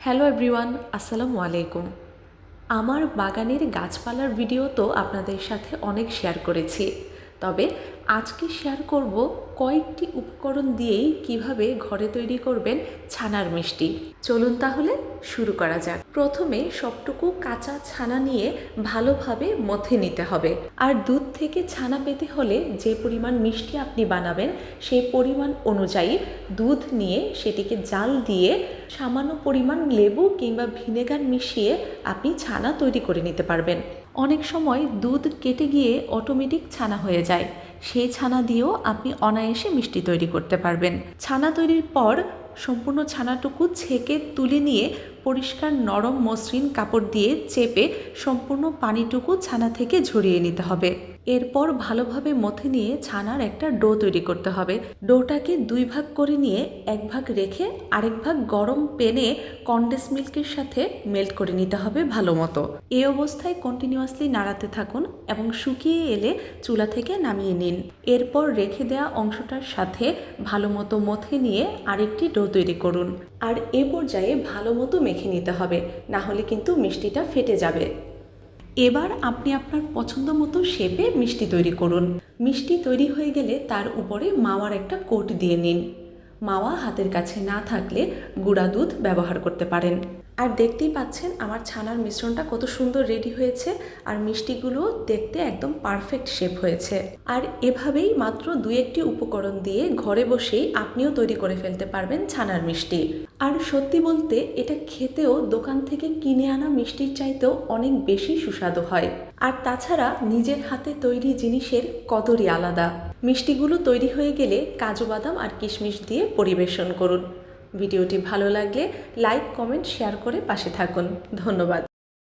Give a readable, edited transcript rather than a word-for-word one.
Hello everyone, আসসালামু আলাইকুম। আমার বাগানের গাছপালার ভিডিও তো আপনাদের সাথে অনেক শেয়ার করেছি, তবে আজকে শেয়ার করব কয়েকটি উপকরণ দিয়েই কিভাবে ঘরে তৈরি করবেন ছানার মিষ্টি। চলুন তাহলে শুরু করা যাক। প্রথমে সবটুকু কাঁচা ছানা নিয়ে ভালোভাবে মথে নিতে হবে। আর দুধ থেকে ছানা পেতে হলে যে পরিমাণ মিষ্টি আপনি বানাবেন সেই পরিমাণ অনুযায়ী দুধ নিয়ে সেটিকে জাল দিয়ে সামান্য পরিমাণ লেবু কিংবা ভিনেগার মিশিয়ে আপনি ছানা তৈরি করে নিতে পারবেন। অনেক সময় দুধ কেটে গিয়ে অটোমেটিক ছানা হয়ে যায়, সেই ছানা দিয়েও আপনি অনায়াসে মিষ্টি তৈরি করতে পারবেন। ছানা তৈরির পর সম্পূর্ণ ছানাটুকু ছেঁকে তুলে নিয়ে পরিষ্কার নরম মসৃণ কাপড় দিয়ে চেপে সম্পূর্ণ পানিটুকু ছানা থেকে ঝরিয়ে নিতে হবে। এরপর ভালোভাবে মথে নিয়ে ছানার একটা ডো তৈরি করতে হবে। ডোটাকে দুই ভাগ করে নিয়ে এক ভাগ রেখে আরেক ভাগ গরম প্যানে কনডেন্স মিল্কের সাথে মেল্ট করে নিতে হবে ভালো মতো। এই অবস্থায় কন্টিনিউয়াসলি নাড়াতে থাকুন এবং শুকিয়ে এলে চুলা থেকে নামিয়ে নিন। এরপর রেখে দেওয়া অংশটার সাথে ভালো মতো মথে নিয়ে আরেকটি ডো তৈরি করুন। আর এ পর্যায়ে ভালো মতো মেখে নিতে হবে, না হলে কিন্তু মিষ্টিটা ফেটে যাবে। এবার আপনি আপনার পছন্দ মতো শেপে মিষ্টি তৈরি করুন। মিষ্টি তৈরি হয়ে গেলে তার উপরে মাওয়ার একটা কোট দিয়ে নিন। মাওয়া হাতের কাছে না থাকলে গুঁড়া দুধ ব্যবহার করতে পারেন। আর দেখতেই পাচ্ছেন আমার ছানার মিশ্রণটা কত সুন্দর রেডি হয়েছে, আর মিষ্টিগুলো দেখতে একদম পারফেক্ট শেপ হয়েছে। আর এভাবেই মাত্র দুই একটি উপকরণ দিয়ে ঘরে বসেই আপনিও তৈরি করে ফেলতে পারবেন ছানার মিষ্টি। আর সত্যি বলতে এটা খেতেও দোকান থেকে কিনে আনা মিষ্টির চাইতেও অনেক বেশি সুস্বাদু হয়। আর তাছাড়া নিজের হাতে তৈরি জিনিসের কদরই আলাদা। মিষ্টিগুলো তৈরি হয়ে গেলে কাজু বাদাম আর কিশমিশ দিয়ে পরিবেশন করুন। ভিডিওটি ভালো লাগলে লাইক, কমেন্ট, শেয়ার করে পাশে থাকুন। ধন্যবাদ।